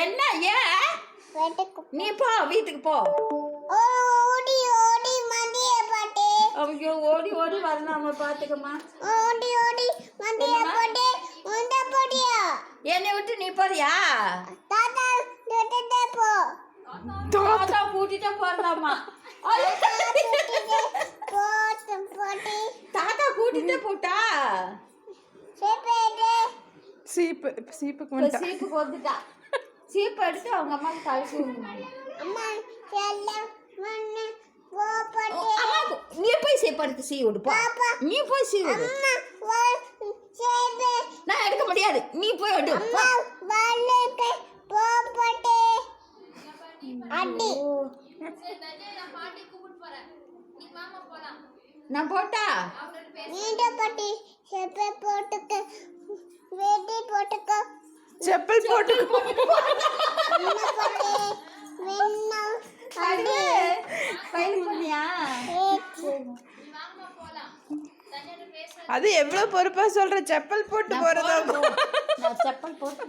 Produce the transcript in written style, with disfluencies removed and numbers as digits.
என்ன ஏன் நீ போ வீட்டுக்கு போ. அவங்க ஓடி ஓடி வரலாமா பாத்துக்கமா. என்னை விட்டு நீ போறியா? தாத்தா கூட்டிட்டு போறலாமா? தாத்தா கூட்டிட்டு போட்டா சீப்புக்கு வந்துட்டா. சீப்பு எடுத்து அவங்க அம்மாவுக்கு கழிச்சு நீ போய் சீப்பு எடுத்து சீ விடுப்பா. நீ போய் சீ விடு. நான் எடுக்க முடியாது, நீ போய் எடு. நான் போட்டா செப்பல் போட்டுக்கோ. அது எவ்வளவு பொறுப்பா சொல்ற, செப்பல் போட்டு போறதா? செப்பல் போட்டு